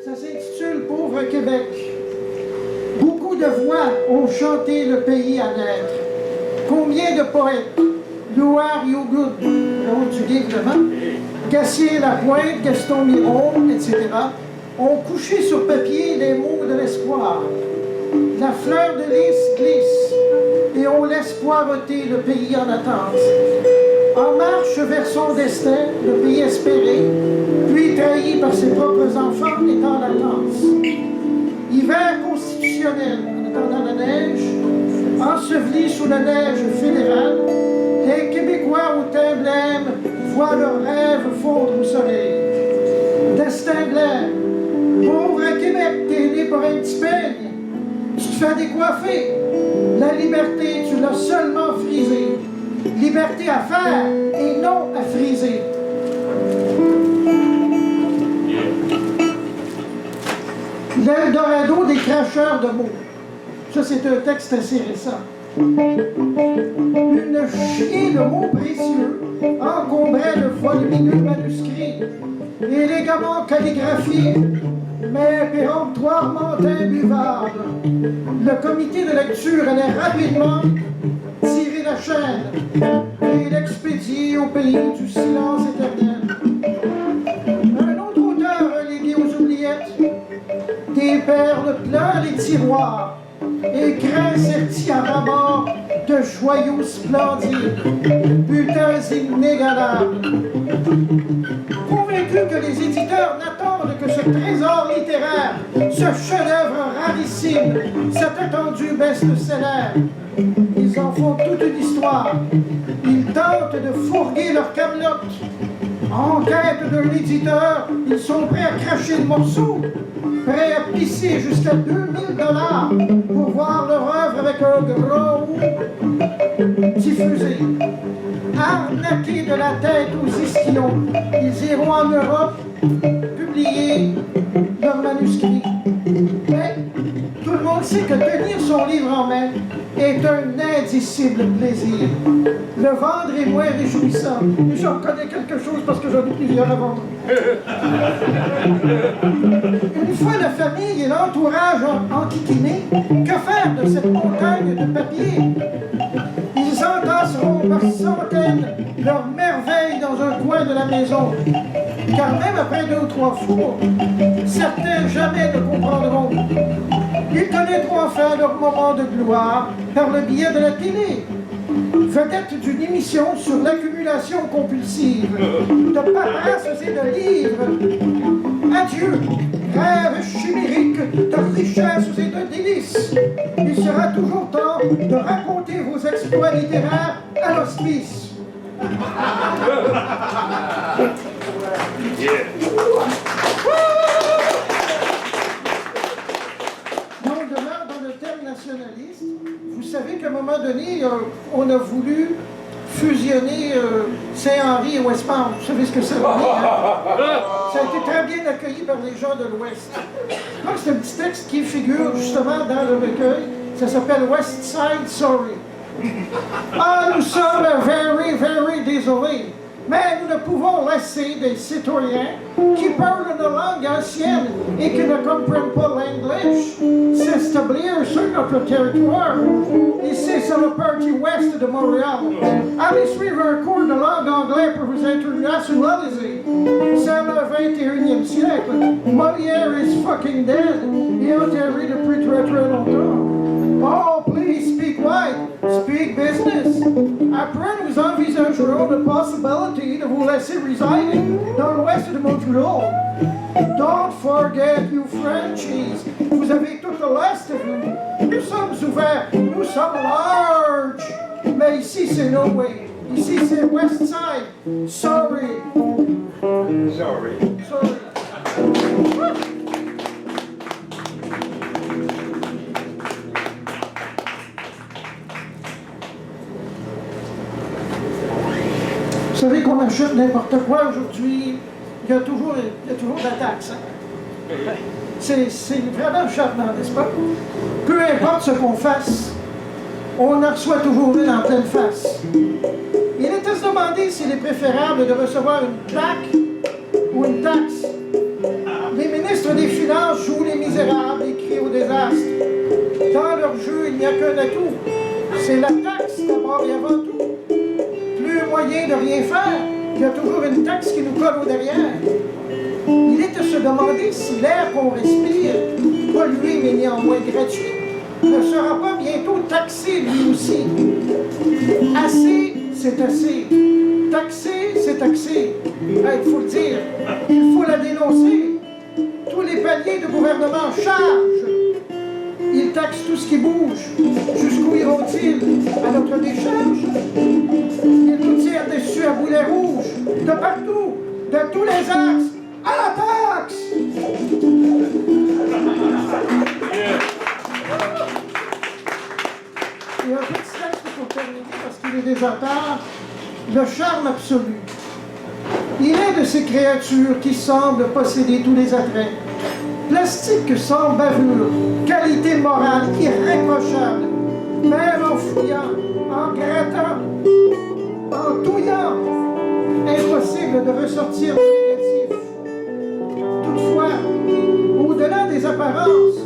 Ça s'intitule « Pauvre Québec ». Beaucoup de voix ont chanté le pays à naître. Combien de poètes, Louard Yogood, portugais évidemment, Gassier Lapointe, Gaston Miron, etc., ont couché sur papier les mots de l'espoir. La fleur de lys glisse et on laisse poireauter le pays en attente. En marche vers son destin, le pays espéré, puis trahi par ses propres enfants, est en latence. Hiver constitutionnel, en attendant la neige, ensevelis sous la neige fédérale, les Québécois au teint blême voient leurs rêves fondre au soleil. Destin blême, pauvre Québec, t'es né pour un petit peigne, tu te fais décoiffer. La liberté, tu l'as seulement frisée. Liberté à faire et non à friser. L'Eldorado des cracheurs de mots. Ça, c'est un texte assez récent. Une chier de mots précieux encombrait le volumineux manuscrit, élégamment calligraphié, mais péremptoirement imbuvable. Le comité de lecture allait rapidement tirer la chaîne et l'expédier au pays du silence éternel. Un autre auteur relégué aux oubliettes, des perles plein les tiroirs, écrins sertis à rabord de joyaux splendides, butins inégalables. Convaincu que les éditeurs n'attendent que ce trésor littéraire, ce chef-d'œuvre rarissime, cet attendu best-seller, ils en font toute une histoire. Ils tentent de fourguer leur camelote. En quête d'un éditeur, ils sont prêts à cracher le morceau, prêts à pisser jusqu'à 2000 $ pour voir leur œuvre avec un gros diffusé. Arnaqués de la tête aux ischions, ils iront en Europe publier leurs manuscrits. Mais tout le monde sait que tenir son livre en main est un indicible plaisir. Le vendre est moins réjouissant. Et j'en connais quelque chose parce que j'en ai plusieurs à vendre. Une fois la famille et l'entourage enquiquinés, que faire de cette montagne de papier? Ils entasseront par centaines leurs merveilles dans un coin de la maison. Car même après 2 ou 3 fours, certains jamais ne comprendront. Ils connaîtront enfin leur moment de gloire par le biais de la télé. Vedette d'une émission sur l'accumulation compulsive de paperasses et de livres. Adieu, rêve chimérique de richesses et de délices. Il sera toujours temps de raconter vos exploits littéraires à l'hospice. On demeure dans le thème nationaliste. Vous savez qu'à un moment donné, on a voulu fusionner Saint-Henri et Westmount. Vous savez ce que ça veut dire, hein? Ça a été très bien accueilli par les gens de l'Ouest. Donc c'est un petit texte qui figure justement dans le recueil. Ça s'appelle West Side Sorry. Ah, nous sommes very désolés. Mais nous ne pouvons laisser des citoyens qui parlent une langue ancienne et qui ne comprennent pas l'anglais s'établir sur notre territoire. Ici, c'est le parti ouest de Montréal. Allez suivre un cours de langue anglaise pour vous internationaliser. C'est le 21e siècle. Molière is fucking dead. Il est enterré depuis très longtemps. Oh, please speak white, speak business. Après, nous envisagerons la possibilité de vous laisser résider dans l'ouest de Montréal. Don't forget, you Frenchies, vous avez tout l'est de vous. Nous sommes ouverts, nous sommes large. Mais ici, c'est no way. Ici, c'est West Side. Sorry. Vous savez qu'on achète n'importe quoi aujourd'hui, il y a toujours de la taxe. Hein? C'est vraiment charmant, n'est-ce pas? Peu importe ce qu'on fasse, on en reçoit toujours une en pleine face. Il est à se demander s'il est préférable de recevoir une plaque ou une taxe. Les ministres ministres des Finances jouent les misérables et crient au désastre. Dans leur jeu, il n'y a qu'un atout. C'est la taxe d'abord et avant tout. Plus moyen de rien faire, il y a toujours une taxe qui nous colle au derrière. Il est à se demander si l'air qu'on respire, pollué mais néanmoins gratuit, ne sera pas bientôt taxé lui aussi. Assez, c'est assez. Taxer, c'est taxer. Il faut le dire. Il faut la dénoncer. Tous les paliers de gouvernement chargent. Ils taxent tout ce qui bouge. Jusqu'où iront-ils? À notre décharge. Ils nous tirent dessus à boulet rouge. De partout, de tous les axes. À la taxe! Et un petit texte pour terminer, parce qu'il est déjà tard. Le charme absolu. Il est de ces créatures qui semblent posséder tous les attraits. Plastique sans bavure, qualité morale irréprochable, même en fouillant, en grattant, en touillant, impossible de ressortir du négatif. Toutefois, au-delà des apparences,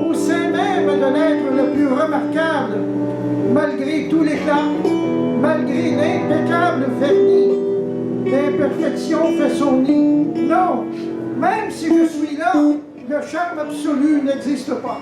au sein même de l'être le plus remarquable, malgré tout l'éclat, malgré l'impeccable vernis, l'imperfection fait son nid. Non, même si je suis là, le charme absolu n'existe pas.